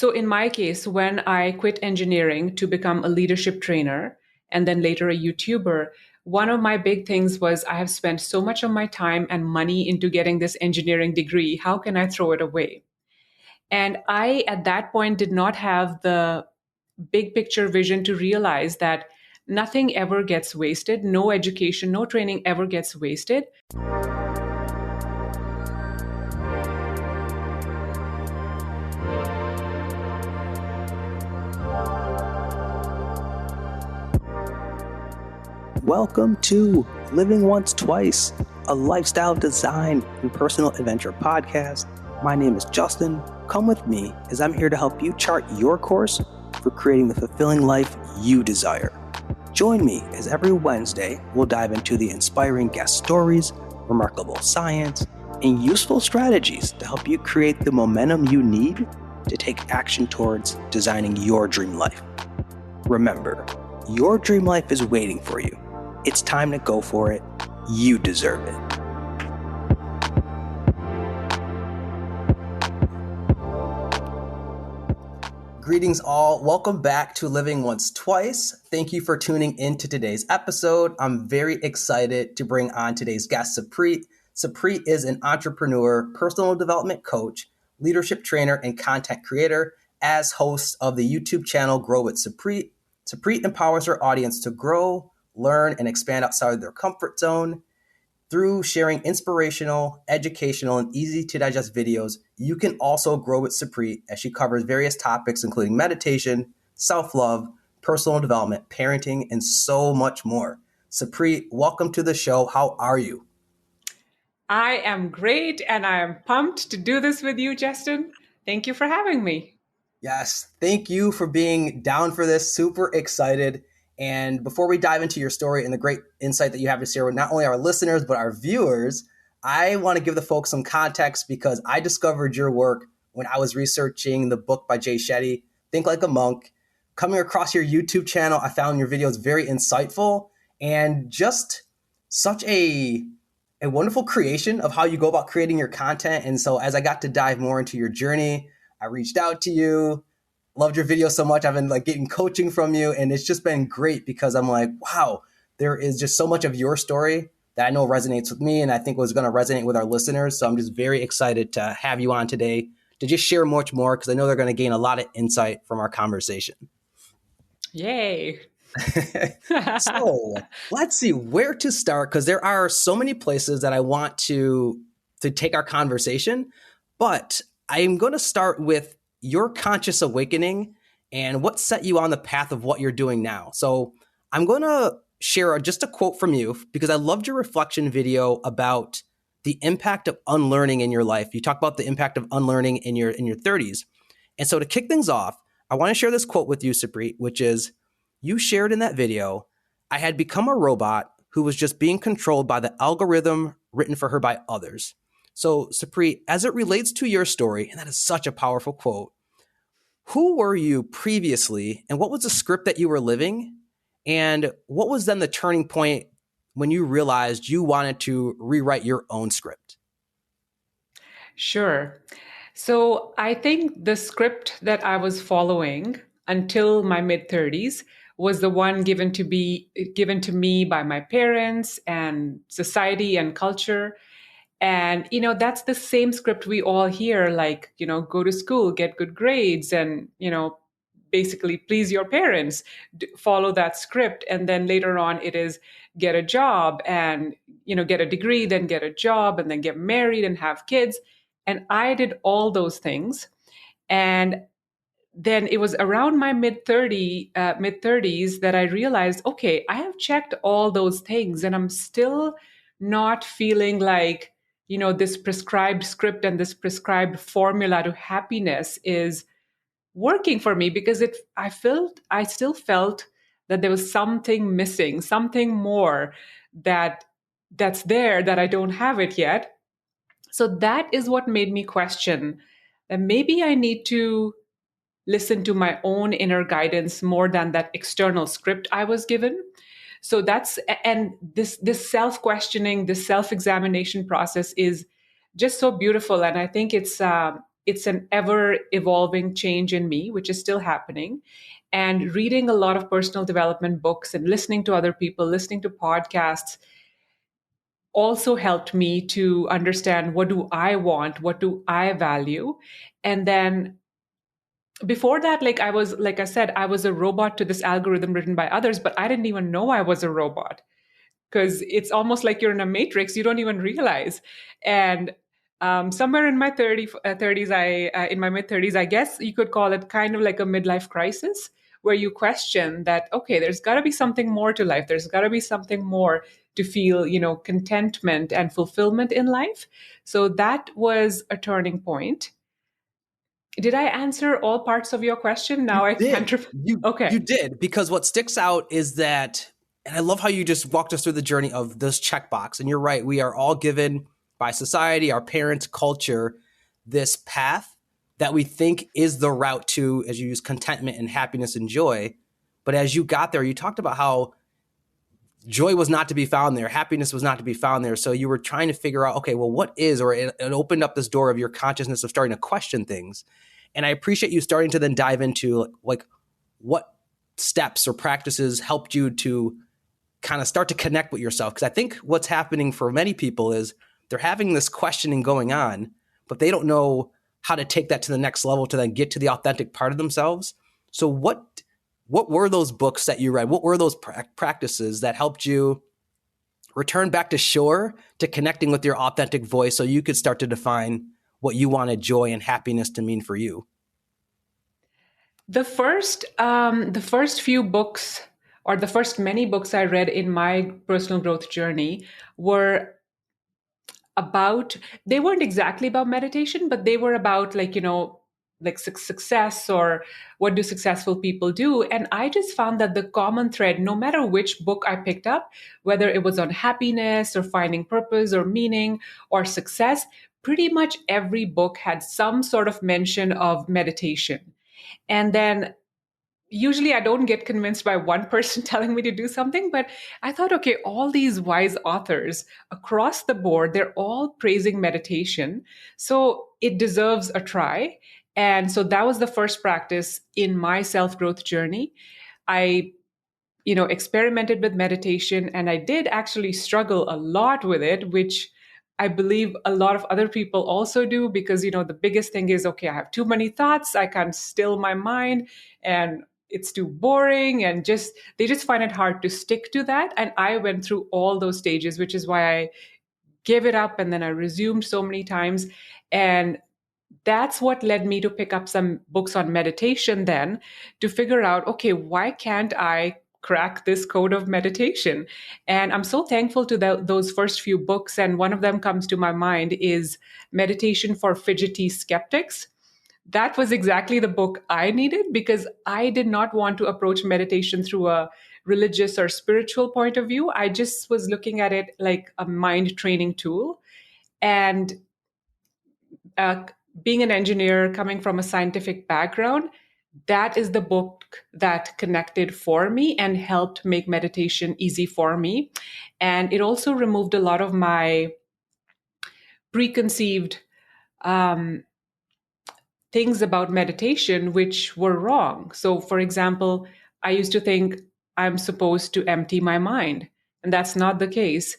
So in my case, when I quit engineering to become a leadership trainer and then later a YouTuber, one of my big things was I have spent so much of my time and money into getting this engineering degree. How can I throw it away? And I, at that point, did not have the big picture vision to realize that nothing ever gets wasted. No education, no training ever gets wasted. Welcome to Living Once Twice, a lifestyle design and personal adventure podcast. My name is Justin. Come with me as I'm here to help you chart your course for creating the fulfilling life you desire. Join me as every Wednesday we'll dive into the inspiring guest stories, remarkable science, and useful strategies to help you create the momentum you need to take action towards designing your dream life. Remember, your dream life is waiting for you. It's time to go for it. You deserve it. Greetings all. Welcome back to Living Once Twice. Thank you for tuning in to today's episode. I'm very excited to bring on today's guest, Supreet. Supreet is an entrepreneur, personal development coach, leadership trainer, and content creator. As host of the YouTube channel Grow with Supreet, Supreet empowers her audience to grow, learn, and expand outside of their comfort zone. Through sharing inspirational, educational, and easy to digest videos, you can also grow with Supreet as she covers various topics including meditation, self-love, personal development, parenting, and so much more. Supreet, welcome to the show. How are you? I am great and I am pumped to do this with you, Justin. Thank you for having me. Yes, thank you for being down for this. Super excited. And before we dive into your story and the great insight that you have to share with not only our listeners, but our viewers, I want to give the folks some context because I discovered your work when I was researching the book by Jay Shetty, Think Like a Monk. Coming across your YouTube channel, I found your videos very insightful and just such a wonderful creation of how you go about creating your content. And so as I got to dive more into your journey, I reached out to you. Loved your video so much. I've been getting coaching from you, and it's just been great because I'm like, wow, there is just so much of your story that I know resonates with me, and I think was going to resonate with our listeners. So I'm just very excited to have you on today to just share much more because I know they're going to gain a lot of insight from our conversation. Yay. So let's see where to start because there are so many places that I want to take our conversation, but I'm going to start with your conscious awakening and what set you on the path of what you're doing now. So I'm going to share just a quote from you because I loved your reflection video about the impact of unlearning in your life. You talk about the impact of unlearning in your 30s. And so to kick things off, I want to share this quote with you, Supreet, which is, you shared in that video, I had become a robot who was just being controlled by the algorithm written for her by others. So, Supreet, as it relates to your story, and that is such a powerful quote, who were you previously, and what was the script that you were living? And what was then the turning point when you realized you wanted to rewrite your own script? Sure. So I think the script that I was following until my mid-30s was the one given to me by my parents and society and culture. And, that's the same script we all hear, go to school, get good grades, and, basically please your parents, follow that script. And then later on, it is get a job and, get a degree, then get a job, and then get married and have kids. And I did all those things. And then it was around my mid-30s that I realized, okay, I have checked all those things and I'm still not feeling like, this prescribed script and this prescribed formula to happiness is working for me because I still felt that there was something missing, something more that's there that I don't have it yet. So that is what made me question that maybe I need to listen to my own inner guidance more than that external script I was given. So this self-questioning, this self-examination process is just so beautiful. And I think it's it's an ever evolving change in me, which is still happening. And reading a lot of personal development books and listening to other people, listening to podcasts also helped me to understand, what do I want? What do I value? And then before that, like I said, I was a robot to this algorithm written by others, but I didn't even know I was a robot, because it's almost like you're in a matrix. You don't even realize. And somewhere in my 30s, in my mid 30s, I guess you could call it kind of like a midlife crisis, where you question that, okay, there's got to be something more to life. There's got to be something more to feel, contentment and fulfillment in life. So that was a turning point. Did I answer all parts of your question? You Now I can't. did. You Okay. did, because what sticks out is that, and I love how you just walked us through the journey of this checkbox. And you're right, we are all given by society, our parents, culture, this path that we think is the route to, as you use, contentment and happiness and joy. But as you got there, you talked about how joy was not to be found there, happiness was not to be found there. So you were trying to figure out, okay, well, what is, or it opened up this door of your consciousness of starting to question things. And I appreciate you starting to then dive into like what steps or practices helped you to kind of start to connect with yourself. Because I think what's happening for many people is they're having this questioning going on, but they don't know how to take that to the next level to then get to the authentic part of themselves. So what were those books that you read? What were those practices that helped you return back to shore, to connecting with your authentic voice, so you could start to define what you wanted joy and happiness to mean for you? The first few books, or the first many books I read in my personal growth journey, were about, they weren't exactly about meditation, but they were about, like success, or what do successful people do. And I just found that the common thread, no matter which book I picked up, whether it was on happiness or finding purpose or meaning or success, pretty much every book had some sort of mention of meditation. And then usually I don't get convinced by one person telling me to do something, but I thought, okay, all these wise authors across the board, they're all praising meditation. So it deserves a try. And so that was the first practice in my self growth journey. I experimented with meditation, and I did actually struggle a lot with it, which I believe a lot of other people also do, because the biggest thing is, okay, I have too many thoughts, I can't still my mind, and it's too boring, and they just find it hard to stick to that. And I went through all those stages, which is why I gave it up and then I resumed so many times. And that's what led me to pick up some books on meditation then, to figure out, okay, why can't I crack this code of meditation? And I'm so thankful to those first few books. And one of them comes to my mind is Meditation for Fidgety Skeptics. That was exactly the book I needed, because I did not want to approach meditation through a religious or spiritual point of view. I just was looking at it like a mind training tool. And uh, being an engineer, coming from a scientific background, that is the book that connected for me and helped make meditation easy for me. And it also removed a lot of my preconceived um, things about meditation which were wrong. So, for example, I used to think I'm supposed to empty my mind, and that's not the case.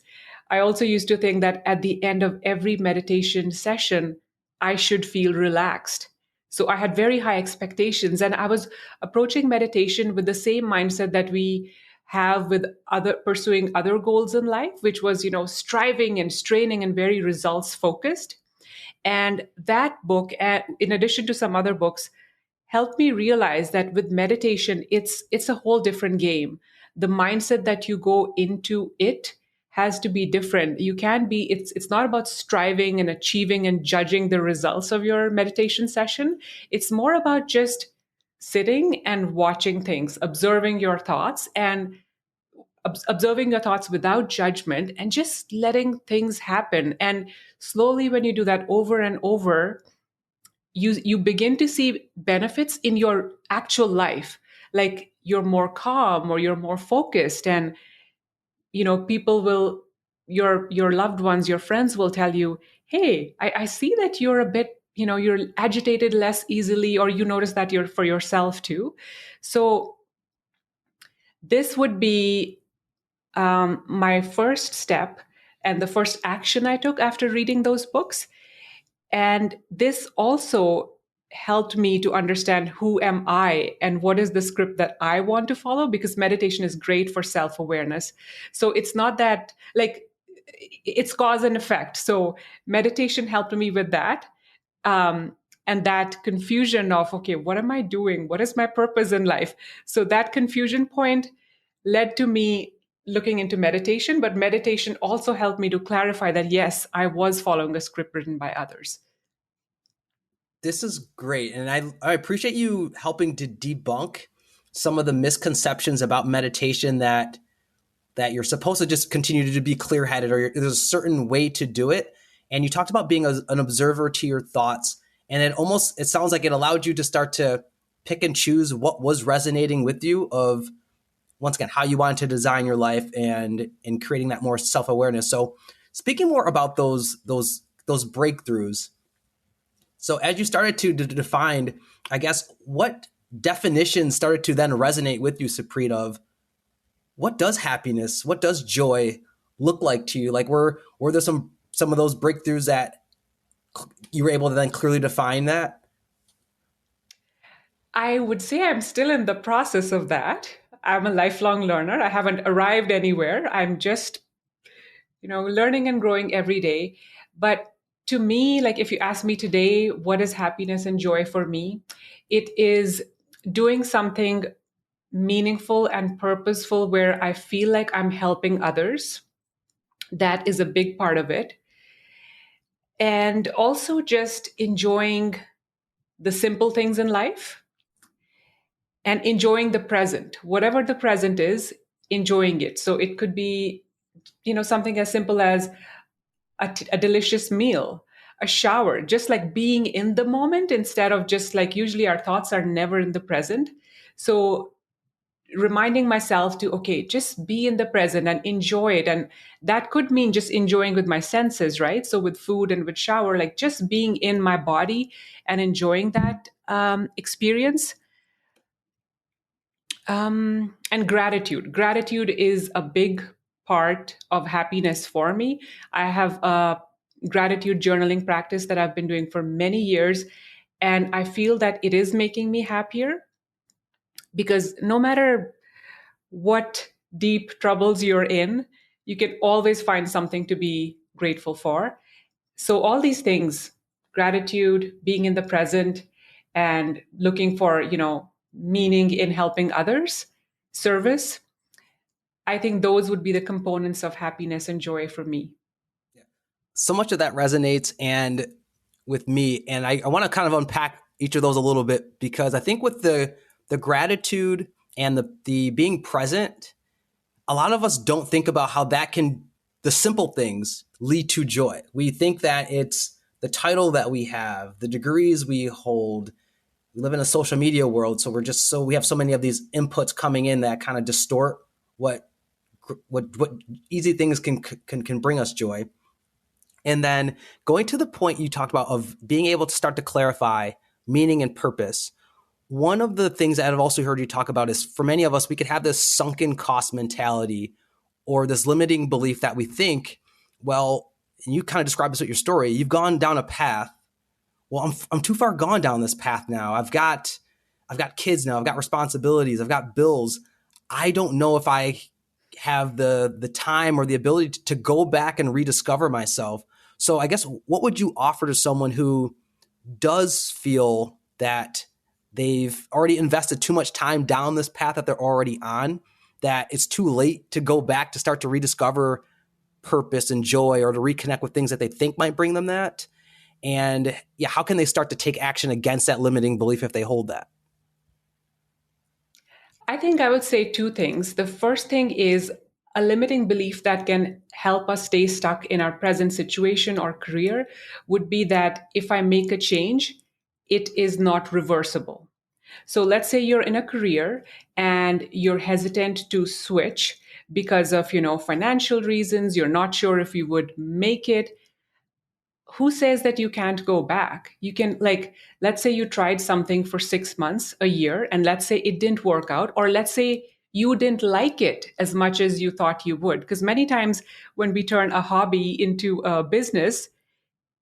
I also used to think that at the end of every meditation session, I should feel relaxed. So I had very high expectations, and I was approaching meditation with the same mindset that we have with other pursuing other goals in life, which was, striving and straining and very results focused. And that book, in addition to some other books, helped me realize that with meditation, it's a whole different game. The mindset that you go into it has to be different. You can be, it's not about striving and achieving and judging the results of your meditation session. It's more about just sitting and watching things, observing your thoughts, and observing your thoughts without judgment, and just letting things happen. And slowly, when you do that over and over, you begin to see benefits in your actual life, like you're more calm or you're more focused. And people will, your loved ones, your friends will tell you, hey, I see that you're a bit you're agitated less easily, or you notice that you're for yourself too. So this would be my first step and the first action I took after reading those books. And this also helped me to understand who am I and what is the script that I want to follow, because meditation is great for self-awareness. So it's not that, like, it's cause and effect. So meditation helped me with that. Um, and that confusion of, okay, what am I doing? What is my purpose in life? So that confusion point led to me looking into meditation, but meditation also helped me to clarify that, yes, I was following a script written by others. This is great. And I appreciate you helping to debunk some of the misconceptions about meditation that you're supposed to just continue to be clear-headed, or there's a certain way to do it. And you talked about being an observer to your thoughts. And it sounds like it allowed you to start to pick and choose what was resonating with you, of, once again, how you wanted to design your life, and in creating that more self-awareness. So speaking more about those breakthroughs. So as you started to define, I guess, what definitions started to then resonate with you, Supreet, of what does happiness, what does joy look like to you? Like, were there some of those breakthroughs that you were able to then clearly define that? I would say I'm still in the process of that. I'm a lifelong learner. I haven't arrived anywhere. I'm just, learning and growing every day. But to me, like, if you ask me today, what is happiness and joy for me? It is doing something meaningful and purposeful where I feel like I'm helping others. That is a big part of it. And also just enjoying the simple things in life and enjoying the present, whatever the present is, enjoying it. So it could be, something as simple as a delicious meal, a shower, just like being in the moment, instead of just like, usually our thoughts are never in the present. So reminding myself to, okay, just be in the present and enjoy it. And that could mean just enjoying with my senses, right? So with food and with shower, like just being in my body and enjoying that experience. And gratitude is a big part of happiness for me. I have a gratitude journaling practice that I've been doing for many years, and I feel that it is making me happier, because no matter what deep troubles you're in, you can always find something to be grateful for. So all these things, gratitude, being in the present, and looking for, meaning in helping others, service, I think those would be the components of happiness and joy for me. So much of that resonates and with me. And I want to kind of unpack each of those a little bit, because I think with the gratitude and the being present, a lot of us don't think about how the simple things lead to joy. We think that it's the title that we have, the degrees we hold. We live in a social media world, so we have so many of these inputs coming in that kind of distort what easy things can bring us joy. And then going to the point you talked about of being able to start to clarify meaning and purpose. One of the things that I've also heard you talk about is, for many of us, we could have this sunken cost mentality, or this limiting belief that we think, well, and you kind of described this with your story, you've gone down a path. Well, I'm too far gone down this path now. I've got kids now. I've got responsibilities. I've got bills. I don't know if I have the time or the ability to go back and rediscover myself. So I guess, what would you offer to someone who does feel that they've already invested too much time down this path that they're already on, that it's too late to go back to start to rediscover purpose and joy, or to reconnect with things that they think might bring them that? And yeah, how can they start to take action against that limiting belief if they hold that? I think I would say two things. The first thing is, a limiting belief that can help us stay stuck in our present situation or career would be that if I make a change, it is not reversible. So let's say you're in a career and you're hesitant to switch because of, financial reasons. You're not sure if you would make it. who says that you can't go back? You can, like, let's say you tried something for 6 months, a year, and let's say it didn't work out, or let's say you didn't like it as much as you thought you would. Because many times when we turn a hobby into a business,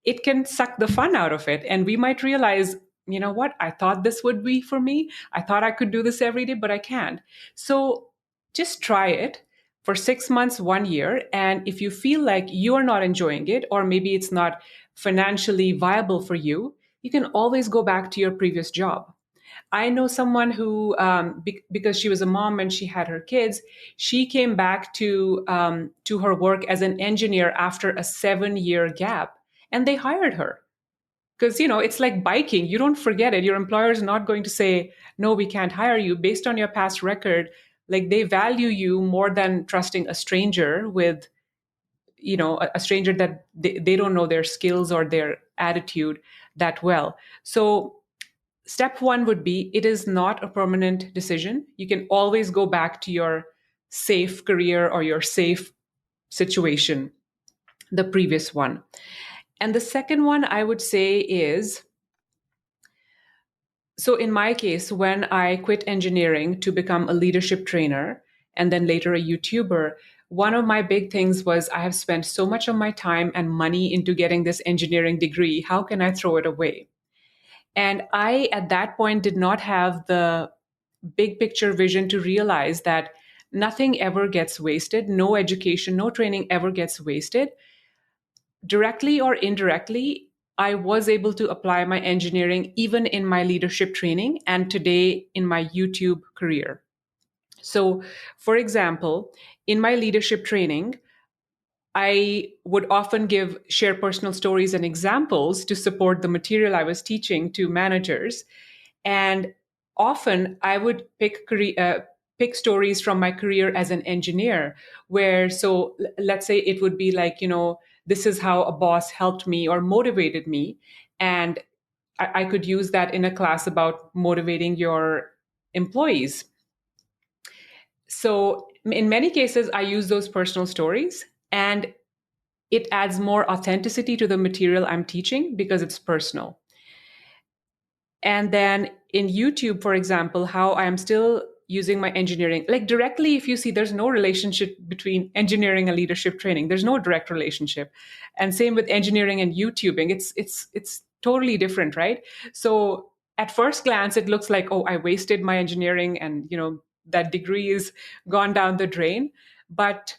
it can suck the fun out of it. And we might realize, you know what, I thought this would be for me. I thought I could do this every day, but I can't. So just try it for 6 months, 1 year. And if you feel like you're not enjoying it, or maybe it's not financially viable for you, you can always go back to your previous job. I know someone who, because she was a mom and she had her kids, she came back to her work as an engineer after a 7 year gap, and they hired her. Because it's like biking, you don't forget it. Your employer is not going to say no, we can't hire you based on your past record. Like, they value you more than trusting a stranger with a stranger that they don't know their skills or their attitude that well. So step one would be, it is not a permanent decision. You can always go back to your safe career or your safe situation, the previous one. And the second one I would say is, so in my case, when I quit engineering to become a leadership trainer and then later a YouTuber, one of my big things was, I have spent so much of my time and money into getting this engineering degree. How can I throw it away? And I, at that point, did not have the big picture vision to realize that nothing ever gets wasted. No education, no training ever gets wasted. Directly or indirectly, I was able to apply my engineering even in my leadership training and today in my YouTube career. So, for example, in my leadership training, I would often share personal stories and examples to support the material I was teaching to managers. And often I would pick stories from my career as an engineer, where, so let's say it would be like, this is how a boss helped me or motivated me. And I could use that in a class about motivating your employees. So in many cases, I use those personal stories, and it adds more authenticity to the material I'm teaching because it's personal. And then in YouTube, for example, how I am still using my engineering, like directly, if you see, there's no relationship between engineering and leadership training. There's no direct relationship. And same with engineering and YouTubing. It's totally different, right? So at first glance, it looks like, oh, I wasted my engineering and, that degree is gone down the drain. But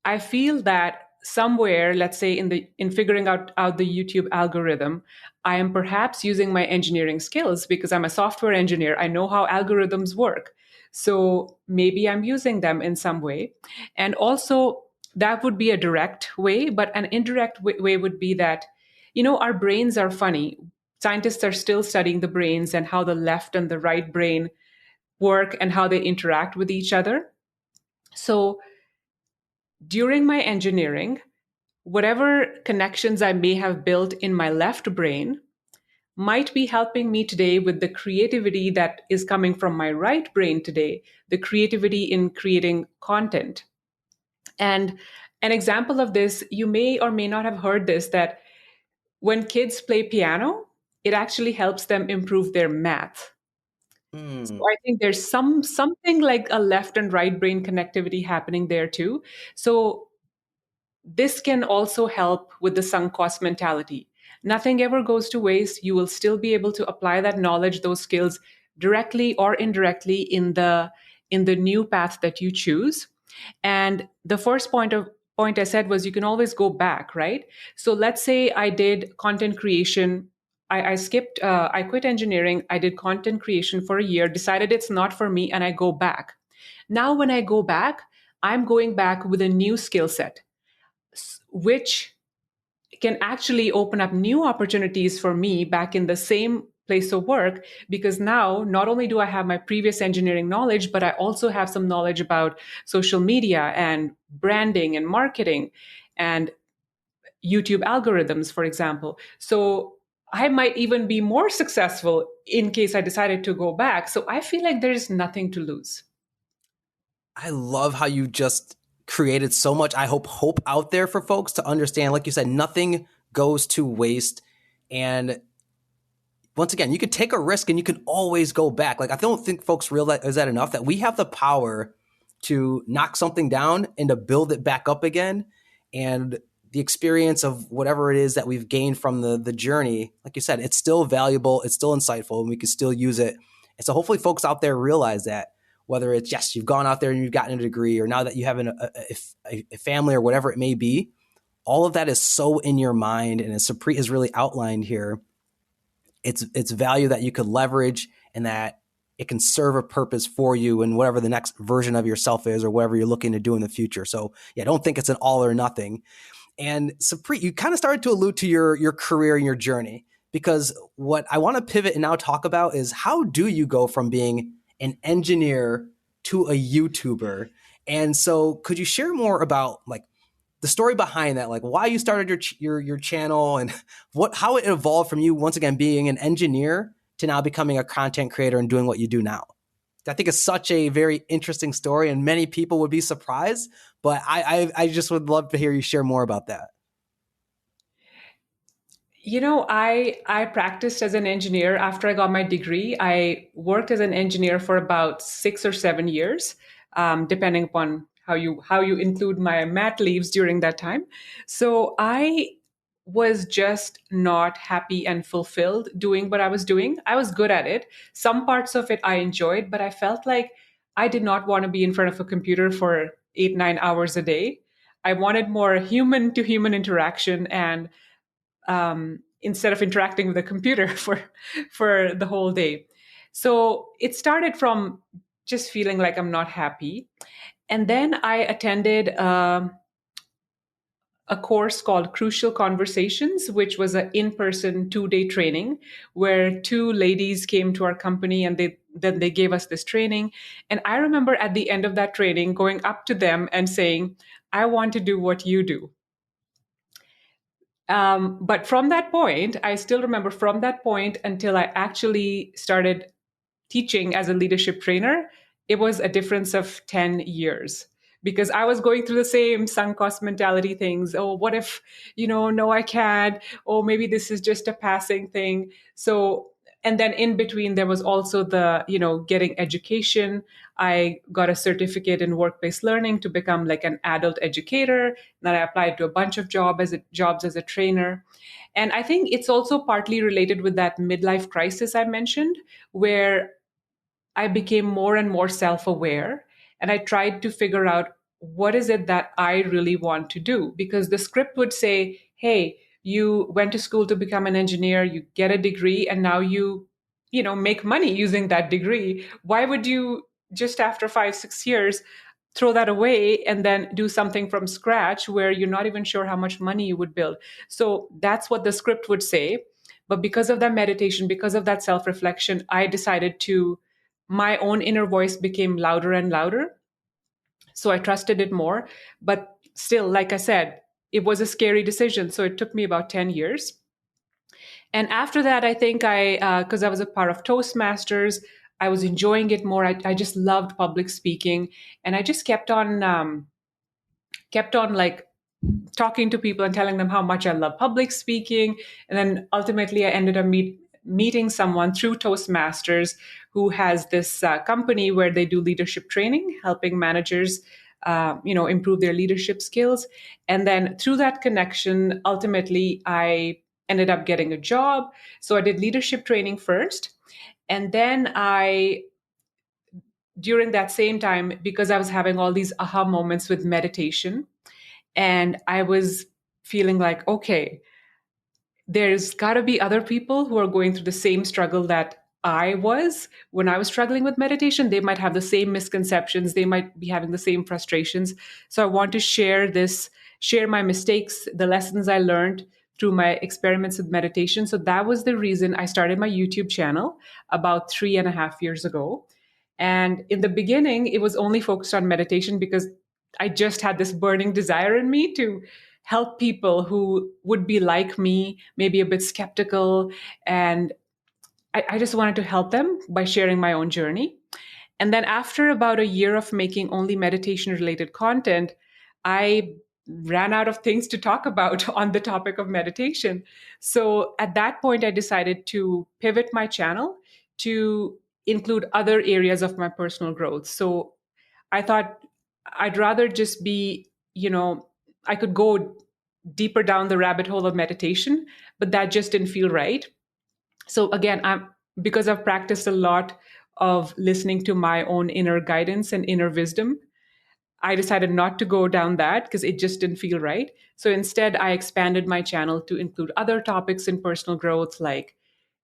I feel that somewhere, let's say in figuring out the YouTube algorithm, I am perhaps using my engineering skills because I'm a software engineer. I know how algorithms work. So maybe I'm using them in some way. And also, that would be a direct way, but an indirect way would be that, our brains are funny. Scientists are still studying the brains and how the left and the right brain work and how they interact with each other. So during my engineering, whatever connections I may have built in my left brain might be helping me today with the creativity that is coming from my right brain today, the creativity in creating content. And an example of this, you may or may not have heard this, that when kids play piano, it actually helps them improve their math. So I think there's something like a left and right brain connectivity happening there too. So this can also help with the sunk cost mentality. Nothing ever goes to waste. You will still be able to apply that knowledge, those skills, directly or indirectly in the new path that you choose. And the first point I said was, you can always go back, right? So let's say I did content creation. I quit engineering. I did content creation for a year, decided it's not for me, and I go back. Now, when I go back, I'm going back with a new skill set, which can actually open up new opportunities for me back in the same place of work, because now not only do I have my previous engineering knowledge, but I also have some knowledge about social media and branding and marketing and YouTube algorithms, for example. So I might even be more successful in case I decided to go back. So I feel like there's nothing to lose. I love how you just created so much, I hope out there for folks to understand. Like you said, nothing goes to waste. And once again, you could take a risk and you can always go back. Like, I don't think folks realize that enough, that we have the power to knock something down and to build it back up again. And the experience of whatever it is that we've gained from the journey, like you said, it's still valuable, it's still insightful, and we can still use it. And so hopefully folks out there realize that, whether it's, yes, you've gone out there and you've gotten a degree, or now that you have a family or whatever it may be, all of that is so in your mind. And as Supreet has really outlined here, it's value that you could leverage, and that it can serve a purpose for you and whatever the next version of yourself is, or whatever you're looking to do in the future. So yeah, don't think it's an all or nothing. And Supreet, you kind of started to allude to your career and your journey, because what I want to pivot and now talk about is, how do you go from being an engineer to a YouTuber? And so could you share more about like the story behind that, like why you started your channel, and how it evolved from you, once again, being an engineer to now becoming a content creator and doing what you do now? I think it's such a very interesting story, and many people would be surprised, but I just would love to hear you share more about that. I practiced as an engineer after I got my degree. I worked as an engineer for about 6 or 7 years, depending upon how you include my mat leaves during that time. So I was just not happy and fulfilled doing what I was doing. I was good at it. Some parts of it I enjoyed, but I felt like I did not want to be in front of a computer for 8, 9 hours a day. I wanted more human to human interaction, and instead of interacting with a computer for the whole day. So it started from just feeling like I'm not happy. And then I attended a course called Crucial Conversations, which was an in-person 2-day training where two ladies came to our company, and they gave us this training. And I remember at the end of that training going up to them and saying, I want to do what you do. But from that point, I still remember, from that point until I actually started teaching as a leadership trainer, it was a difference of 10 years, because I was going through the same sunk cost mentality things. Oh, what if, no, I can't. Oh, maybe this is just a passing thing. So, and then in between, there was also the, getting education. I got a certificate in work-based learning to become like an adult educator. Then I applied to a bunch of jobs as a trainer. And I think it's also partly related with that midlife crisis I mentioned, where I became more and more self-aware, and I tried to figure out, what is it that I really want to do? Because the script would say, hey, you went to school to become an engineer, you get a degree, and now make money using that degree. Why would you just after 5, 6 years throw that away and then do something from scratch where you're not even sure how much money you would build? So that's what the script would say. But because of that meditation, because of that self-reflection, I decided my own inner voice became louder and louder. So I trusted it more. But still, like I said, it was a scary decision. So it took me about 10 years. And after that, I think because I was a part of Toastmasters, I was enjoying it more. I just loved public speaking. And I just kept on like talking to people and telling them how much I love public speaking. And then ultimately, I ended up meeting someone through Toastmasters who has this company where they do leadership training, helping managers, improve their leadership skills. And then through that connection, ultimately, I ended up getting a job. So I did leadership training first. And then during that same time, because I was having all these aha moments with meditation, and I was feeling like, okay, there's got to be other people who are going through the same struggle that I was when I was struggling with meditation. They might have the same misconceptions. They might be having the same frustrations. So I want to share my mistakes, the lessons I learned through my experiments with meditation. So that was the reason I started my YouTube channel about 3.5 years ago. And in the beginning, it was only focused on meditation because I just had this burning desire in me to help people who would be like me, maybe a bit skeptical. And I just wanted to help them by sharing my own journey. And then after about a year of making only meditation related content, I ran out of things to talk about on the topic of meditation. So at that point, I decided to pivot my channel to include other areas of my personal growth. So I thought I'd rather just be, I could go deeper down the rabbit hole of meditation, but that just didn't feel right. So again, because I've practiced a lot of listening to my own inner guidance and inner wisdom, I decided not to go down that because it just didn't feel right. So instead, I expanded my channel to include other topics in personal growth, like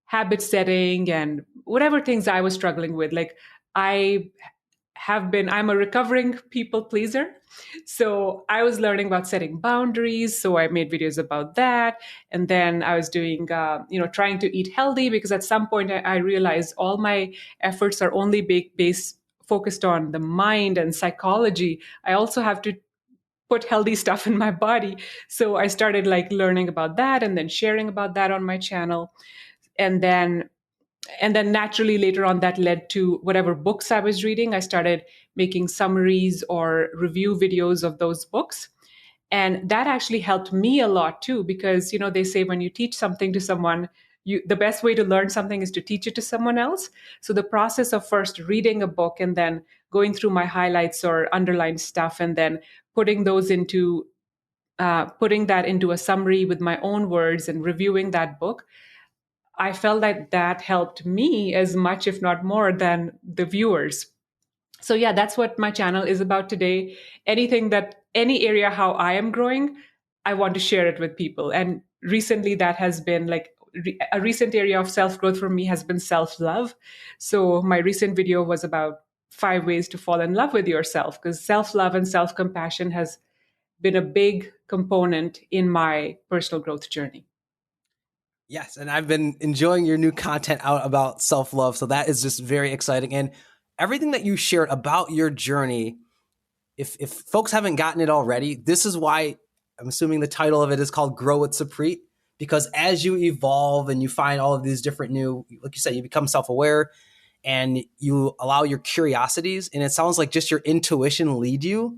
habit setting and whatever things I was struggling with. Like, I I'm a recovering people pleaser. So I was learning about setting boundaries. So I made videos about that. And then I was doing, trying to eat healthy, because at some point I realized all my efforts are only based focused on the mind and psychology. I also have to put healthy stuff in my body. So I started like learning about that and then sharing about that on my channel. And then naturally later on, that led to whatever books I was reading. I started making summaries or review videos of those books. And that actually helped me a lot too, because they say when you teach something to someone, the best way to learn something is to teach it to someone else. So the process of first reading a book and then going through my highlights or underlined stuff and then putting those into putting that into a summary with my own words and reviewing that book, I felt that that helped me as much, if not more, than the viewers. So yeah, that's what my channel is about today. Any area how I am growing, I want to share it with people. And recently that has been like a recent area of self growth for me has been self love. So my recent video was about 5 ways to fall in love with yourself, because self love and self compassion has been a big component in my personal growth journey. Yes, and I've been enjoying your new content out about self-love, so that is just very exciting. And everything that you shared about your journey, if folks haven't gotten it already, this is why I'm assuming the title of it is called Grow with Supreet, because as you evolve and you find all of these different new, like you said, you become self-aware and you allow your curiosities, and it sounds like just your intuition lead you.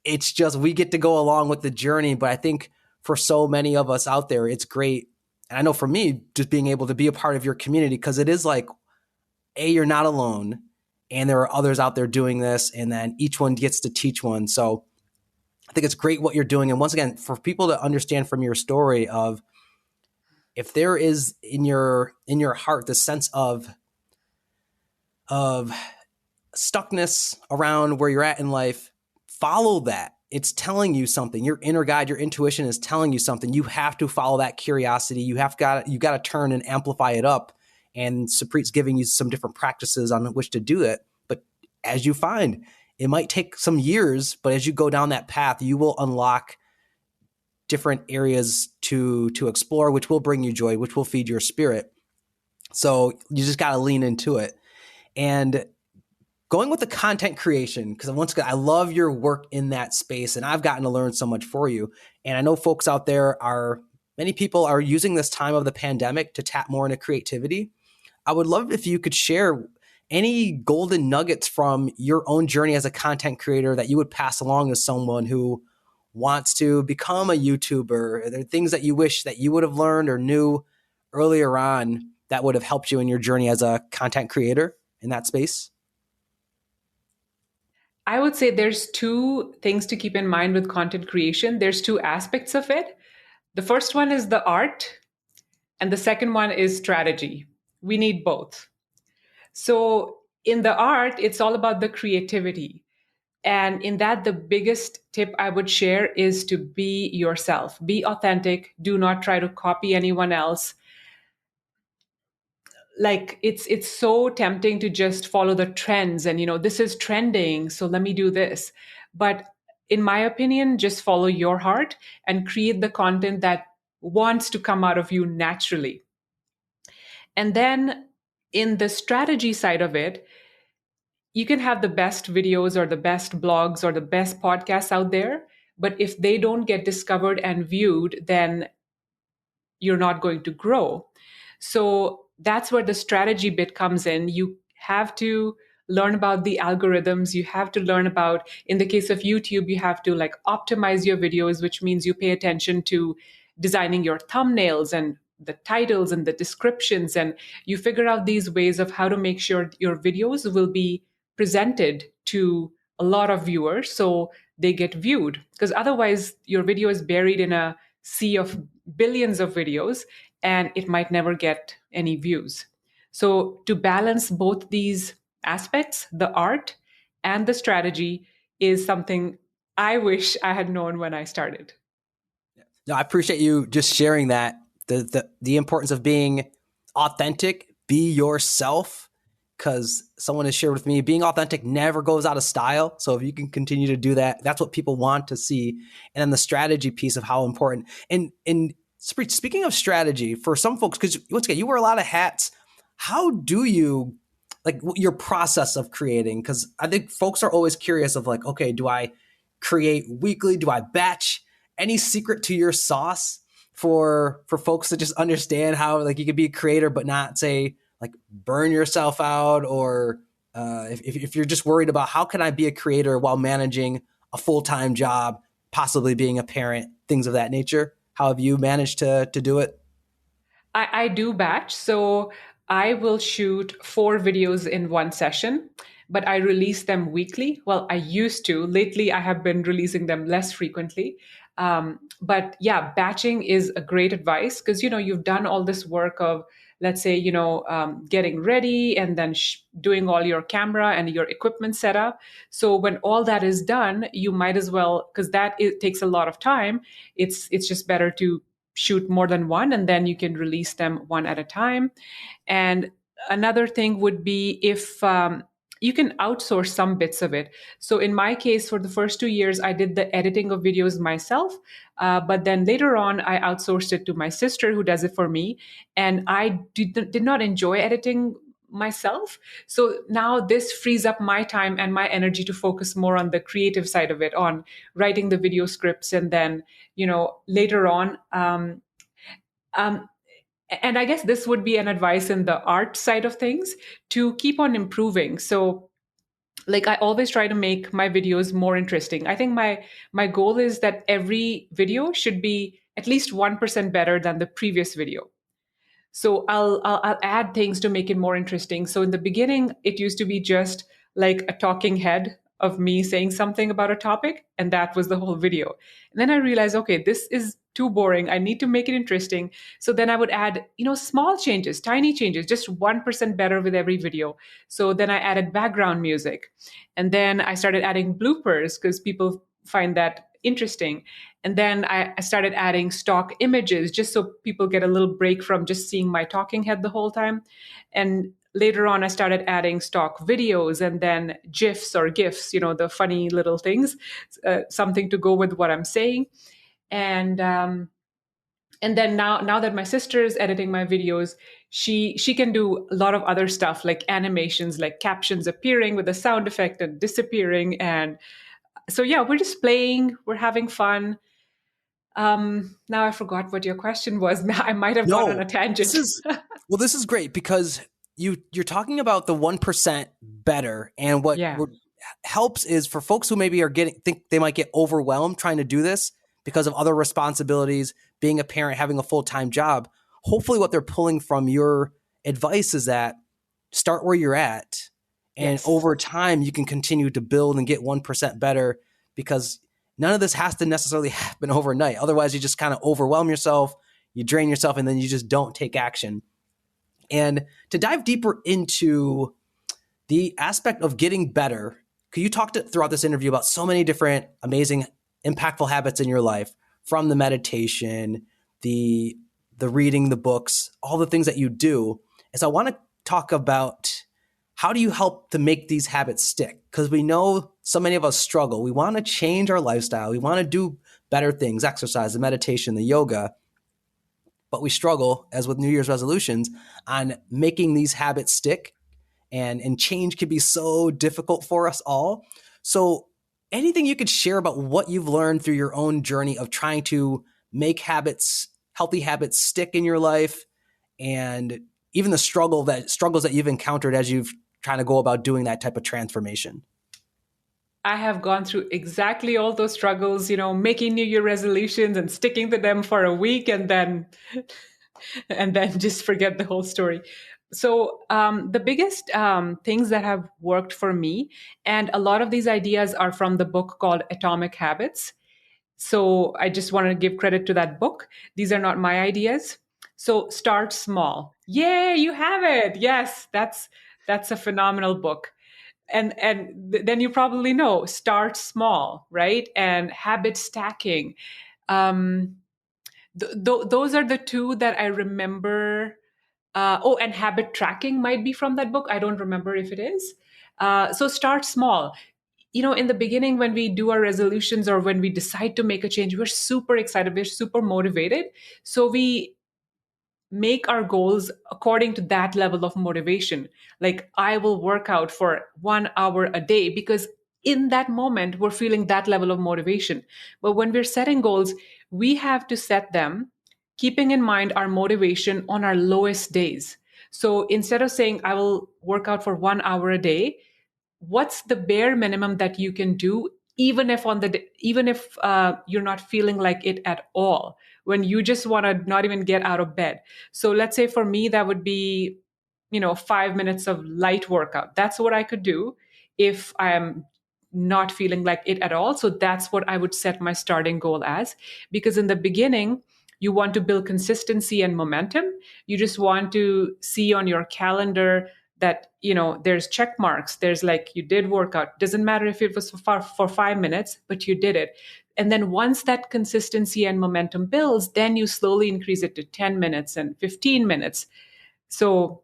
It's just we get to go along with the journey, but I think for so many of us out there, it's great. And I know for me, just being able to be a part of your community, because it is like, you're not alone and there are others out there doing this, and then each one gets to teach one. So I think it's great what you're doing. And once again, for people to understand from your story of, if there is in your heart the sense of stuckness around where you're at in life, follow that. It's telling you something. Your inner guide, your intuition is telling you something. You have to follow that curiosity. You got to turn and amplify it up. And Supreet's giving you some different practices on which to do it. But as you find, it might take some years, but as you go down that path, you will unlock different areas to explore, which will bring you joy, which will feed your spirit. So you just got to lean into it. And going with the content creation, because once again, I love your work in that space, and I've gotten to learn so much for you. And I know folks out there many people are using this time of the pandemic to tap more into creativity. I would love if you could share any golden nuggets from your own journey as a content creator that you would pass along to someone who wants to become a YouTuber. Are there things that you wish that you would have learned or knew earlier on that would have helped you in your journey as a content creator in that space? I would say there's two things to keep in mind with content creation. There's two aspects of it. The first one is the art, and the second one is strategy. We need both. So in the art, it's all about the creativity. And in that, the biggest tip I would share is to be yourself, be authentic. Do not try to copy anyone else. Like it's so tempting to just follow the trends and this is trending, so let me do this. But in my opinion, just follow your heart and create the content that wants to come out of you naturally. And then in the strategy side of it, you can have the best videos or the best blogs or the best podcasts out there, but if they don't get discovered and viewed, then you're not going to grow. So that's where the strategy bit comes in. You have to learn about the algorithms. You have to learn about, in the case of YouTube, you have to like optimize your videos, which means you pay attention to designing your thumbnails and the titles and the descriptions. And you figure out these ways of how to make sure your videos will be presented to a lot of viewers so they get viewed. Because otherwise, your video is buried in a sea of billions of videos and it might never get any views. So, to balance both these aspects, the art and the strategy, is something I wish I had known when I started. No, I appreciate you just sharing that. The importance of being authentic, be yourself, because someone has shared with me, being authentic never goes out of style. So if you can continue to do that, that's what people want to see. And then the strategy piece of how important. And speaking of strategy, for some folks, because once again, you wear a lot of hats. How do you, like, your process of creating? Because I think folks are always curious of like, okay, do I create weekly? Do I batch? Any secret to your sauce for folks to just understand how like you could be a creator but not say like burn yourself out, or if you're just worried about how can I be a creator while managing a full-time job, possibly being a parent, things of that nature? How have you managed to do it? I do batch. So I will shoot 4 videos in one session, but I release them weekly. Well, I used to. Lately, I have been releasing them less frequently. But yeah, batching is a great advice because, you've done all this work of, let's say, getting ready and then doing all your camera and your equipment setup. So when all that is done, you might as well, because it takes a lot of time. It's just better to shoot more than one, and then you can release them one at a time. And another thing would be if you can outsource some bits of it. So in my case, for the first 2 years, I did the editing of videos myself. But then later on, I outsourced it to my sister who does it for me. And I did not enjoy editing myself. So now this frees up my time and my energy to focus more on the creative side of it, on writing the video scripts. And then, later on, um, and I guess this would be an advice in the art side of things, to keep on improving. So like I always try to make my videos more interesting. I think my goal is that every video should be at least 1% better than the previous video. So I'll add things to make it more interesting. So in the beginning, it used to be just like a talking head of me saying something about a topic, and that was the whole video. And then I realized, okay, this is too boring. I need to make it interesting. So then I would add, small changes, tiny changes, just 1% better with every video. So then I added background music. And then I started adding bloopers because people find that interesting. And then I started adding stock images just so people get a little break from just seeing my talking head the whole time. And later on, I started adding stock videos and then GIFs or GIFs, the funny little things, something to go with what I'm saying. And then now that my sister is editing my videos, she can do a lot of other stuff like animations, like captions appearing with a sound effect and disappearing. And so yeah, we're just playing, we're having fun. Now I forgot what your question was. I might have gone on a tangent. This is great because you're talking about the 1% better, and what helps is for folks who maybe think they might get overwhelmed trying to do this because of other responsibilities, being a parent, having a full-time job. Hopefully what they're pulling from your advice is that start where you're at, and over time you can continue to build and get 1% better, because none of this has to necessarily happen overnight. Otherwise you just kind of overwhelm yourself, you drain yourself, and then you just don't take action. And to dive deeper into the aspect of getting better, because you talked throughout this interview about so many different amazing, impactful habits in your life, from the meditation, the reading, the books, all the things that you do. And so I want to talk about how do you help to make these habits stick? Because we know so many of us struggle. We want to change our lifestyle. We want to do better things, exercise, the meditation, the yoga. But we struggle, as with New Year's resolutions, on making these habits stick. And change can be so difficult for us all. So anything you could share about what you've learned through your own journey of trying to make healthy habits stick in your life, and even the struggles that you've encountered as you've kind of go about doing that type of transformation? I have gone through exactly all those struggles, making New Year resolutions and sticking to them for a week and then just forget the whole story. So the biggest things that have worked for me, and a lot of these ideas are from the book called Atomic Habits. So I just want to give credit to that book. These are not my ideas. So start small. Yay, you have it. Yes, that's a phenomenal book. And then you probably know, start small, right? And habit stacking. Um, those are the two that I remember. Oh, and habit tracking might be from that book. I don't remember if it is. So start small. In the beginning, when we do our resolutions or when we decide to make a change, we're super excited, we're super motivated. So we make our goals according to that level of motivation. Like, I will work out for 1 hour a day because in that moment, we're feeling that level of motivation. But when we're setting goals, we have to set them keeping in mind our motivation on our lowest days. So instead of saying, I will work out for 1 hour a day, what's the bare minimum that you can do, even if you're not feeling like it at all, when you just want to not even get out of bed. So let's say for me that would be 5 minutes of light workout. That's what I could do if I'm not feeling like it at all. So that's what I would set my starting goal as, because in the beginning you want to build consistency and momentum. You just want to see on your calendar that there's check marks. There's like, you did workout. Doesn't matter if it was for 5 minutes, but you did it. And then once that consistency and momentum builds, then you slowly increase it to 10 minutes and 15 minutes. So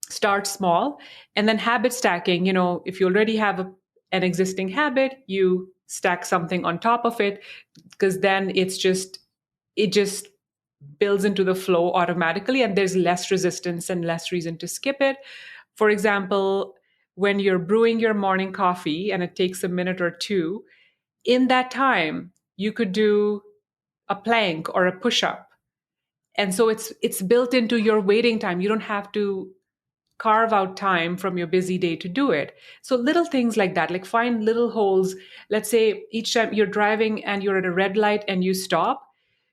start small. And then habit stacking, if you already have an existing habit, you stack something on top of it, because then it just builds into the flow automatically, and there's less resistance and less reason to skip it. For example, when you're brewing your morning coffee and it takes a minute or two, in that time, you could do a plank or a push up. And so it's built into your waiting time. You don't have to carve out time from your busy day to do it. So little things like that, like find little holes. Let's say each time you're driving and you're at a red light and you stop,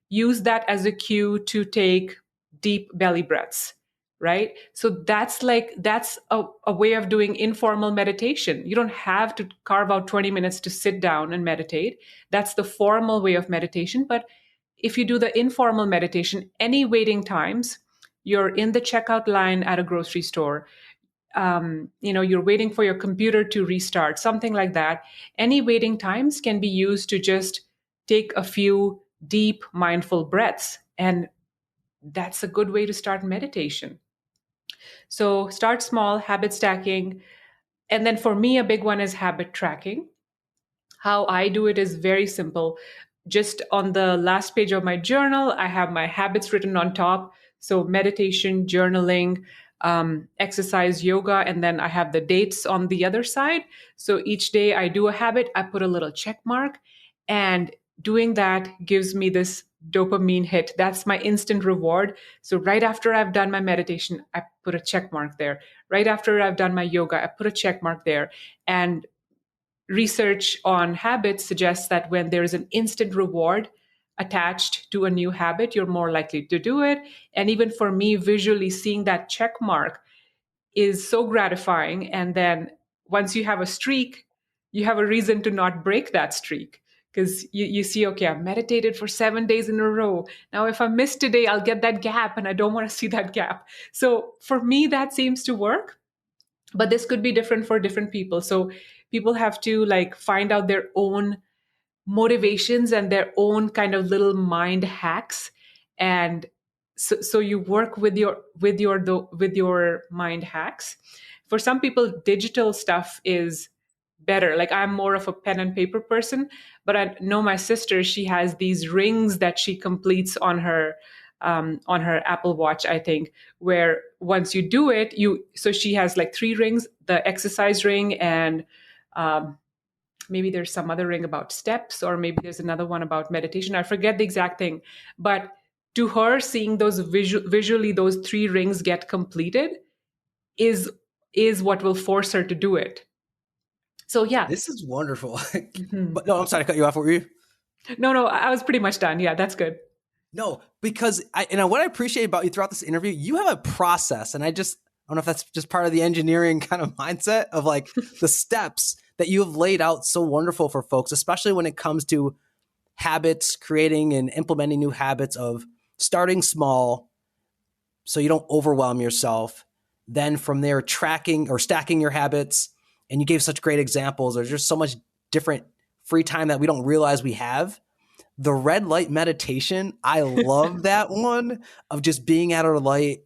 use that as a cue to take deep belly breaths, right? So that's a way of doing informal meditation. You don't have to carve out 20 minutes to sit down and meditate. That's the formal way of meditation. But if you do the informal meditation, any waiting times, you're in the checkout line at a grocery store, you're waiting for your computer to restart, something like that. Any waiting times can be used to just take a few deep, mindful breaths. And that's a good way to start meditation. So start small, habit stacking. And then for me, a big one is habit tracking. How I do it is very simple. Just on the last page of my journal, I have my habits written on top. So meditation, journaling, exercise, yoga, and then I have the dates on the other side. So each day I do a habit, I put a little check mark, and doing that gives me this dopamine hit. That's my instant reward. So right after I've done my meditation, I put a check mark there. Right after I've done my yoga, I put a check mark there. And research on habits suggests that when there is an instant reward attached to a new habit, you're more likely to do it. And even for me, visually seeing that check mark is so gratifying. And then once you have a streak, you have a reason to not break that streak, because you see, okay, I've meditated for 7 days in a row. Now, if I miss today, I'll get that gap, and I don't want to see that gap. So for me, that seems to work. But this could be different for different people. So people have to like find out their own motivations and their own kind of little mind hacks. And so you work with your mind hacks. For some people, digital stuff is better. Like, I'm more of a pen and paper person, but I know my sister, she has these rings that she completes on her Apple Watch, I think, where once you do it, so she has like 3 rings: the exercise ring, and maybe there's some other ring about steps, or maybe there's another one about meditation. I forget the exact thing, but to her, seeing those visually those 3 rings get completed is is what will force her to do it. So yeah. This is wonderful. Mhm. But no, I'm sorry to cut you off. What were you? No, I was pretty much done. Yeah, that's good. No, because what I appreciate about you throughout this interview, you have a process, and I don't know if that's just part of the engineering kind of mindset of like the steps that you have laid out so wonderful for folks, especially when it comes to habits, creating and implementing new habits of starting small so you don't overwhelm yourself. Then from there, tracking or stacking your habits. And you gave such great examples. There's just so much different free time that we don't realize we have. The red light meditation, I love that one of just being at a light,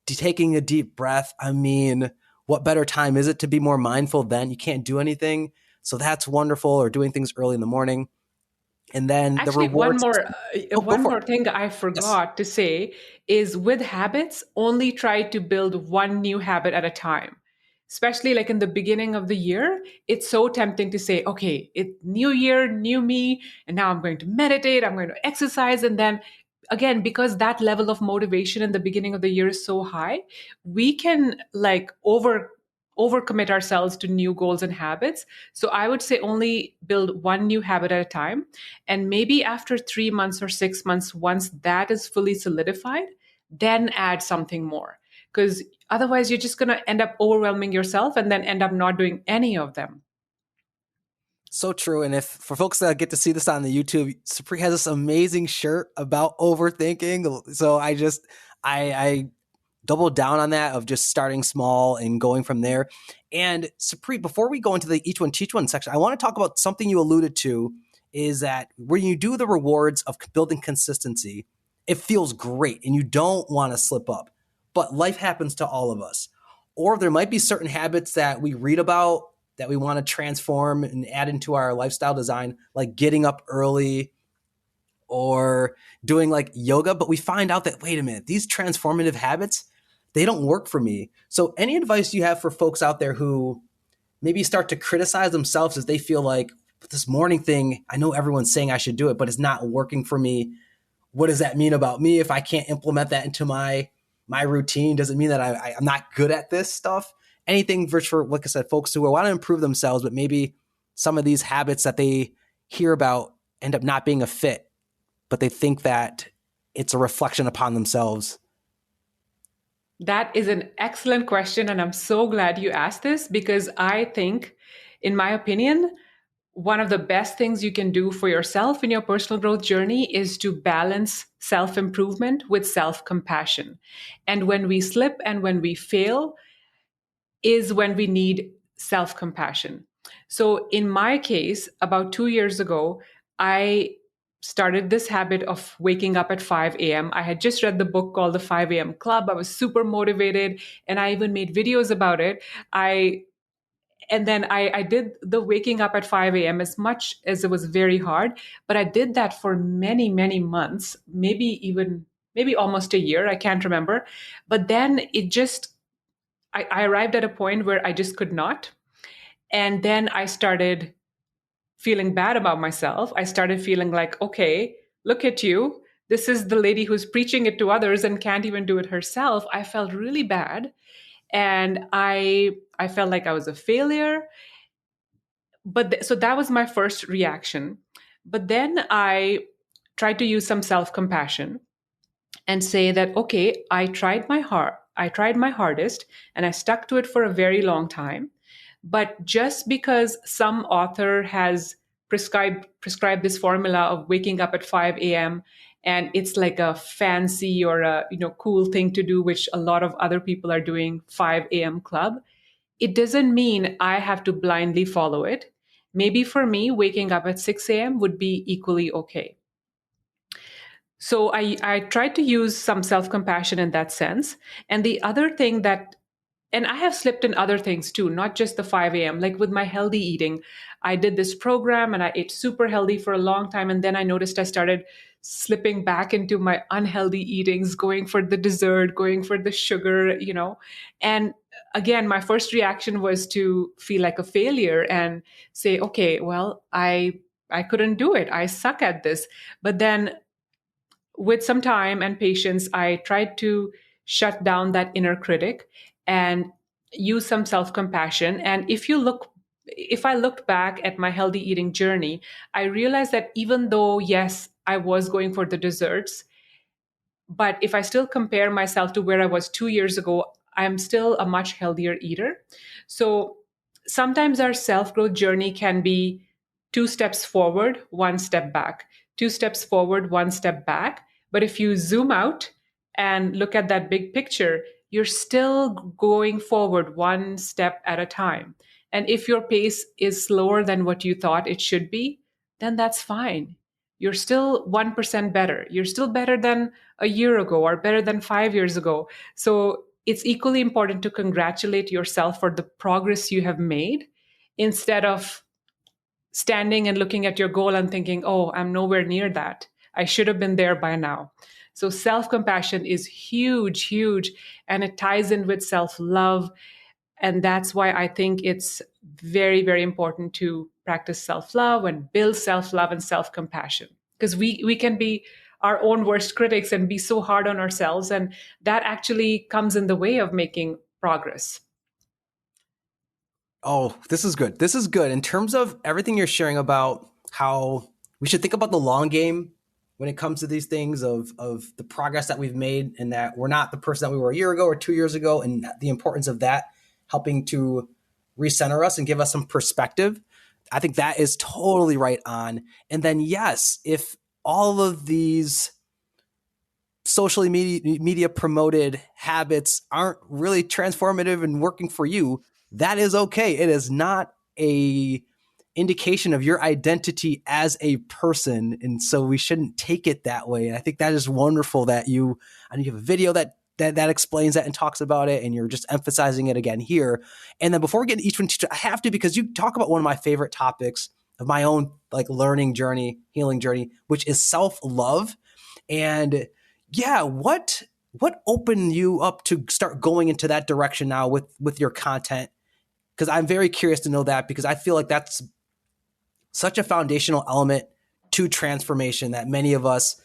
taking a deep breath. I mean, what better time is it to be more mindful then? You can't do anything. So that's wonderful. Or doing things early in the morning. And then the Actually, one rewards. more Go one for it. more thing I Yes. forgot to say is with habits, only try to build one new habit at a time. Especially like in the beginning of the year, it's so tempting to say, okay, it new year, new me, and now I'm going to meditate, I'm going to exercise, and then again, because that level of motivation in the beginning of the year is so high, we can like overcommit ourselves to new goals and habits. So I would say only build one new habit at a time. And maybe after 3 months or 6 months, once that is fully solidified, then add something more. Because otherwise, you're just going to end up overwhelming yourself and then end up not doing any of them. So true. And if for folks that get to see this on the YouTube, Supreet has this amazing shirt about overthinking. So I double down on that of just starting small and going from there. And Supreet, before we go into the each one teach one section, I want to talk about something you alluded to is that when you do the rewards of building consistency, it feels great and you don't want to slip up. But life happens to all of us. Or there might be certain habits that we read about that we want to transform and add into our lifestyle design, like getting up early or doing like yoga. But we find out that, wait a minute, these transformative habits, they don't work for me. So any advice you have for folks out there who maybe start to criticize themselves as they feel like this morning thing, I know everyone's saying I should do it, but it's not working for me. What does that mean about me if I can't implement that into my routine? Does it mean that I'm not good at this stuff? Anything for, like I said, folks who want to improve themselves, but maybe some of these habits that they hear about end up not being a fit, but they think that it's a reflection upon themselves. That is an excellent question. And I'm so glad you asked this because I think, in my opinion, one of the best things you can do for yourself in your personal growth journey is to balance self improvement with self compassion. And when we slip and when we fail, is when we need self compassion. So, in my case, about 2 years ago, I started this habit of waking up at 5 a.m. I had just read the book called The 5 a.m. Club. I was super motivated and I even made videos about it. I did the waking up at 5 a.m. as much as it was very hard, but I did that for many, many months, maybe almost a year. I can't remember. But then I arrived at a point where I just could not. And then I started feeling bad about myself. I started feeling like, okay, look at you. This is the lady who's preaching it to others and can't even do it herself. I felt really bad. And I felt like I was a failure. So that was my first reaction. But then I tried to use some self compassion and say that, okay, I tried my hardest and I stuck to it for a very long time. But just because some author has prescribed this formula of waking up at 5 a.m. and it's like a fancy or a cool thing to do, which a lot of other people are doing, 5 a.m. club, it doesn't mean I have to blindly follow it. Maybe for me, waking up at 6 a.m. would be equally okay. So I tried to use some self compassion in that sense. And the other thing and I have slipped in other things too, not just the 5 a.m. Like with my healthy eating, I did this program and I ate super healthy for a long time. And then I noticed I started slipping back into my unhealthy eatings, going for the dessert, going for the sugar. And again, my first reaction was to feel like a failure and say, okay, well, I couldn't do it. I suck at this. But then with some time and patience, I tried to shut down that inner critic and use some self-compassion. And if I looked back at my healthy eating journey, I realized that even though, yes, I was going for the desserts, but if I still compare myself to where I was 2 years ago, I'm still a much healthier eater. So sometimes our self growth journey can be two steps forward, one step back, two steps forward, one step back. But if you zoom out and look at that big picture, you're still going forward one step at a time. And if your pace is slower than what you thought it should be, then that's fine. You're still 1% better. You're still better than a year ago or better than 5 years ago. So it's equally important to congratulate yourself for the progress you have made instead of standing and looking at your goal and thinking, oh, I'm nowhere near that. I should have been there by now. So self compassion is huge, huge, and it ties in with self love. And that's why I think it's very, very important to practice self love and build self love and self compassion. Because we can be our own worst critics and be so hard on ourselves. And that actually comes in the way of making progress. Oh, this is good. This is good. In terms of everything you're sharing about how we should think about the long game when it comes to these things of the progress that we've made and that we're not the person that we were a year ago or 2 years ago, and the importance of that helping to recenter us and give us some perspective. I think that is totally right on. And then, yes, if all of these socially media promoted habits aren't really transformative and working for you, that is okay. It is not a indication of your identity as a person, and so we shouldn't take it that way. And I think that is wonderful that you have a video that explains that and talks about it, and you're just emphasizing it again here. And then before we get into each one, I have to, because you talk about one of my favorite topics of my own like learning journey, healing journey, which is self-love. And yeah, what opened you up to start going into that direction now with your content? Because I'm very curious to know that, because I feel like that's such a foundational element to transformation that many of us,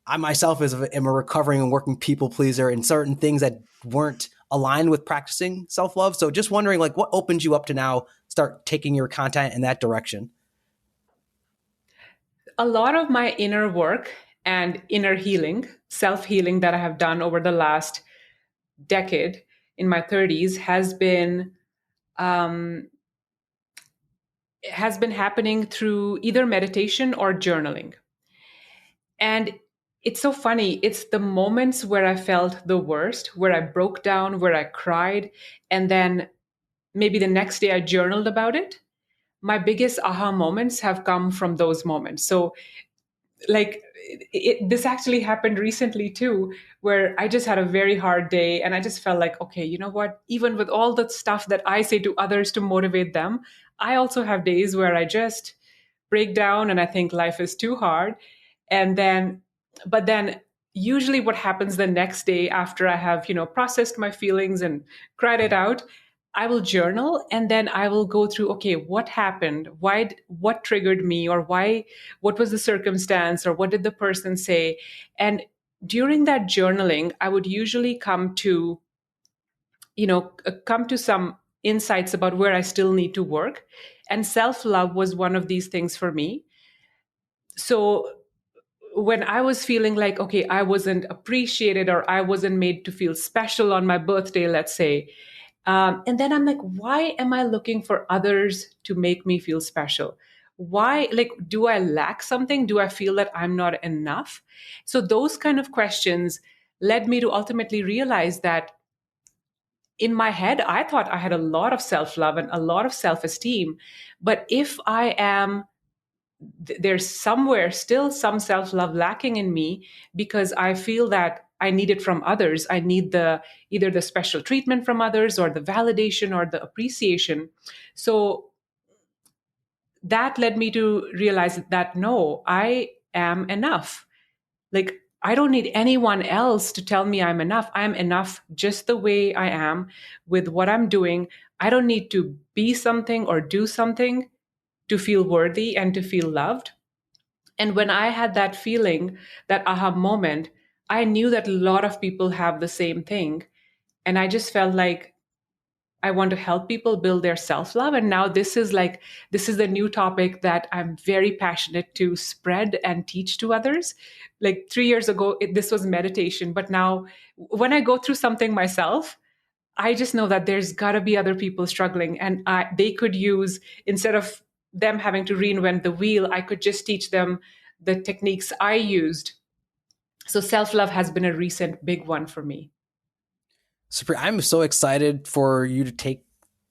I myself am a recovering and working people pleaser, and certain things that weren't aligned with practicing self-love. So just wondering, like, what opened you up to now start taking your content in that direction? A lot of my inner work and inner healing, self healing that I have done over the last decade in my 30s um, has been happening through either meditation or journaling. And it's so funny. It's the moments where I felt the worst, where I broke down, where I cried, and then maybe the next day I journaled about it. My biggest aha moments have come from those moments. So like this actually happened recently too, where I just had a very hard day and I just felt like, okay, you know what, even with all the stuff that I say to others to motivate them, I also have days where I just break down and I think life is too hard. And then but then usually what happens the next day after I have, processed my feelings and cried it out, I will journal and then I will go through, okay, what happened? What triggered me, or what was the circumstance, or what did the person say? And during that journaling, I would usually come to some insights about where I still need to work. And self love was one of these things for me. So when I was feeling like, okay, I wasn't appreciated or I wasn't made to feel special on my birthday, let's say, and then I'm like, why am I looking for others to make me feel special? Why, like, do I lack something? Do I feel that I'm not enough? So those kind of questions led me to ultimately realize that in my head, I thought I had a lot of self love and a lot of self esteem. But if I am there's somewhere still some self love lacking in me because I feel that I need it from others. I need either the special treatment from others or the validation or the appreciation. So that led me to realize that no, I am enough. Like, I don't need anyone else to tell me I'm enough. I'm enough just the way I am with what I'm doing. I don't need to be something or do something to feel worthy and to feel loved. And when I had that feeling, that aha moment, I knew that a lot of people have the same thing. And I just felt like I want to help people build their self-love. And now this is a new topic that I'm very passionate to spread and teach to others. Like 3 years ago, this was meditation. But now when I go through something myself, I just know that there's got to be other people struggling, and they could use, instead of them having to reinvent the wheel, I could just teach them the techniques I used. So self love has been a recent big one for me. Supreet, I'm so excited for you to take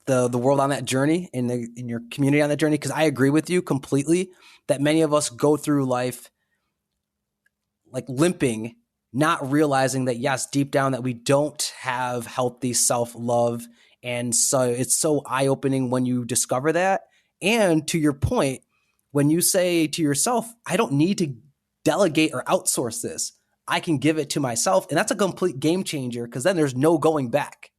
the world on that journey and in your community on that journey, because I agree with you completely that many of us go through life like limping, not realizing that, yes, deep down that we don't have healthy self-love. And so it's so eye-opening when you discover that. And to your point, when you say to yourself, I don't need to delegate or outsource this, I can give it to myself. And that's a complete game changer, because then there's no going back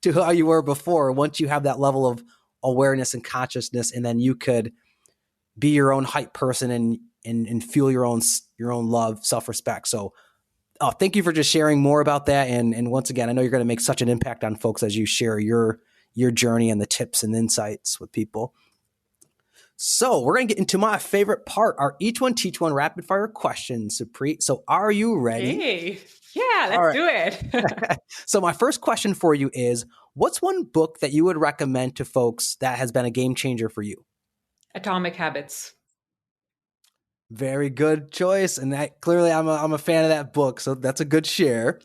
to how you were before once you have that level of awareness and consciousness. And then you could be your own hype person and fuel your own love, self-respect. So thank you for just sharing more about that. And once again, I know you're going to make such an impact on folks as you share your journey and the tips and insights with people. So we're going to get into my favorite part, our each one teach one rapid fire questions, Supreet. So are you ready? Hey, yeah, let's do it. So my first question for you is, what's one book that you would recommend to folks that has been a game changer for you? Atomic Habits. Very good choice. And that clearly I'm a fan of that book. So that's a good share.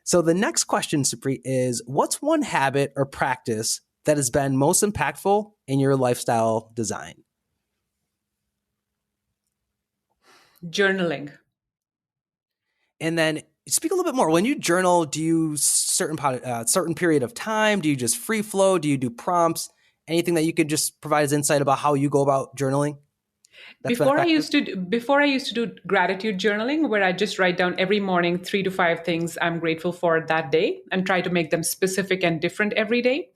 So the next question, Supreet, is what's one habit or practice that has been most impactful in your lifestyle design? Journaling. And then speak a little bit more. When you journal, do you certain period of time? Do you just free flow? Do you do prompts? Anything that you could just provide as insight about how you go about journaling? Before I used to do gratitude journaling, where I just write down every morning 3 to 5 things I'm grateful for that day and try to make them specific and different every day.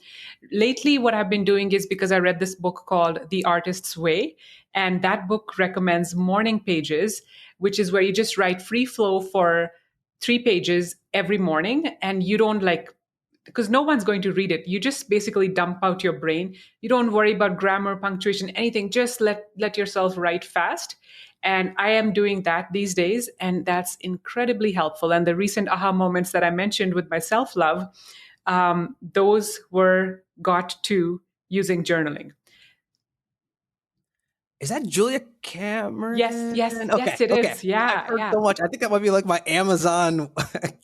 Lately, what I've been doing is, because I read this book called The Artist's Way, and that book recommends morning pages, which is where you just write free flow for 3 pages every morning, and you don't because no one's going to read it. You just basically dump out your brain. You don't worry about grammar, punctuation, anything. Just let yourself write fast. And I am doing that these days, and that's incredibly helpful. And the recent aha moments that I mentioned with my self-love, those were got to using journaling. Is that Julia Cameron? Yes, it is. Yeah, I've heard so much. I think that might be like my Amazon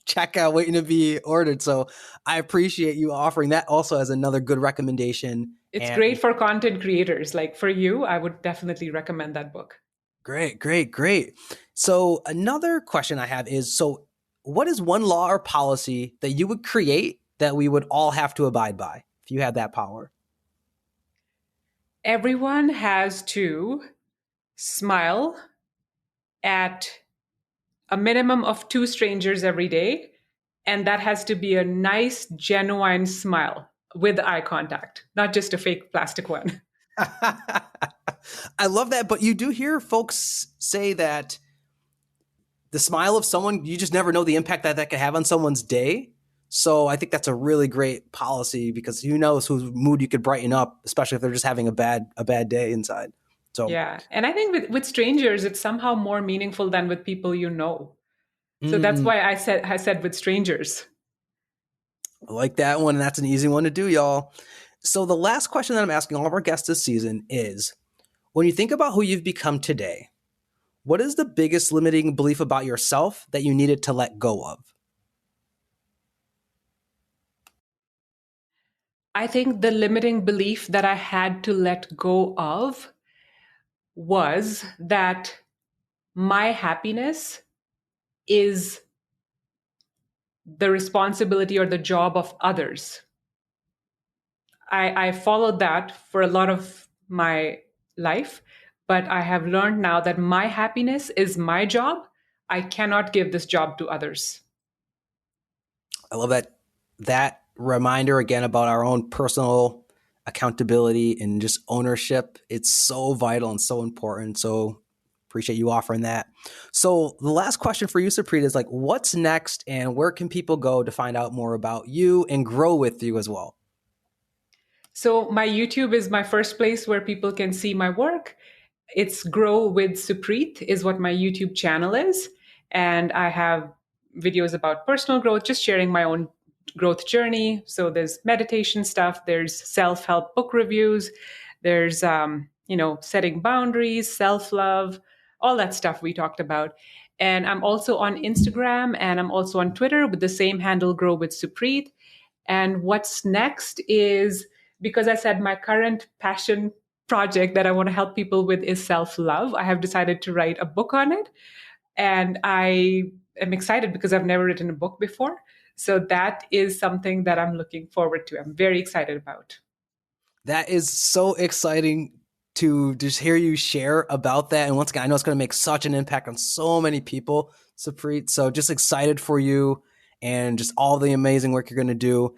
checkout waiting to be ordered. So I appreciate you offering that also as another good recommendation. It's great for content creators. Like for you, I would definitely recommend that book. Great. So another question I have is, so what is one law or policy that you would create that we would all have to abide by if you had that power? Everyone has to smile at a minimum of 2 strangers every day. And that has to be a nice, genuine smile with eye contact, not just a fake plastic one. I love that. But you do hear folks say that the smile of someone, you just never know the impact that could have on someone's day. So I think that's a really great policy, because who knows whose mood you could brighten up, especially if they're just having a bad day inside. So yeah. And I think with strangers, it's somehow more meaningful than with people you know. So that's why I said with strangers. I like that one. And that's an easy one to do, y'all. So the last question that I'm asking all of our guests this season is, when you think about who you've become today, what is the biggest limiting belief about yourself that you needed to let go of? I think the limiting belief that I had to let go of was that my happiness is the responsibility or the job of others. I followed that for a lot of my life, but I have learned now that my happiness is my job. I cannot give this job to others. I love that reminder again about our own personal accountability and just ownership. It's so vital and so important. So appreciate you offering that. So the last question for you, Supreet, is like, what's next and where can people go to find out more about you and grow with you as well? So my YouTube is my first place where people can see my work. It's Grow with Supreet is what my YouTube channel is. And I have videos about personal growth, just sharing my own growth journey. So there's meditation stuff, there's self-help book reviews, there's setting boundaries, self-love, all that stuff we talked about. And I'm also on Instagram and I'm also on Twitter with the same handle, Grow with Supreet. And what's next is, because I said my current passion project that I want to help people with is self love, I have decided to write a book on it. And I am excited because I've never written a book before. So that is something that I'm looking forward to. I'm very excited about. That is so exciting to just hear you share about that. And once again, I know it's going to make such an impact on so many people, Supreet. So just excited for you and just all the amazing work you're going to do.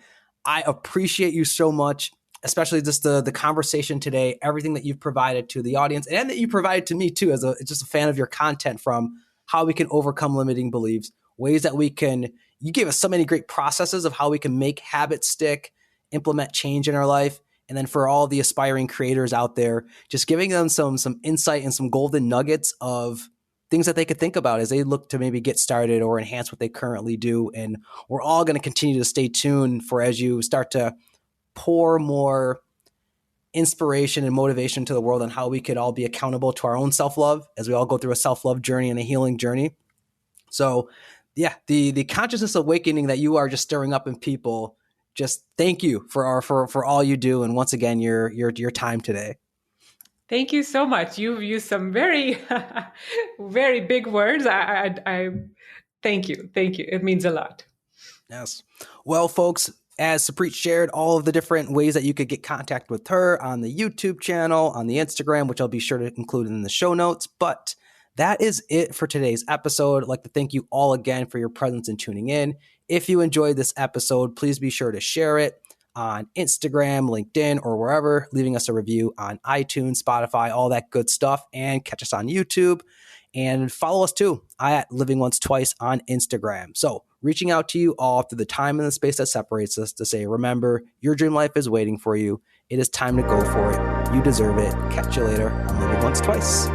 I appreciate you so much, especially just the conversation today, everything that you've provided to the audience and that you provided to me too, as just a fan of your content, from how we can overcome limiting beliefs, ways that we can, you gave us so many great processes of how we can make habits stick, implement change in our life. And then for all the aspiring creators out there, just giving them some insight and some golden nuggets of things that they could think about as they look to maybe get started or enhance what they currently do. And we're all going to continue to stay tuned for as you start to pour more inspiration and motivation to the world on how we could all be accountable to our own self-love as we all go through a self-love journey and a healing journey. So yeah, the consciousness awakening that you are just stirring up in people, just thank you for all you do. And once again, your time today. Thank you so much. You've used some very, very big words. I thank you. Thank you. It means a lot. Yes. Well, folks, as Supreet shared all of the different ways that you could get contact with her on the YouTube channel, on the Instagram, which I'll be sure to include in the show notes. But that is it for today's episode. I'd like to thank you all again for your presence and tuning in. If you enjoyed this episode, please be sure to share it on Instagram, LinkedIn, or wherever, leaving us a review on iTunes, Spotify, all that good stuff, and catch us on YouTube. And follow us too at Living Once Twice on Instagram. So reaching out to you all through the time and the space that separates us to say, remember, your dream life is waiting for you. It is time to go for it. You deserve it. Catch you later on Living Once Twice.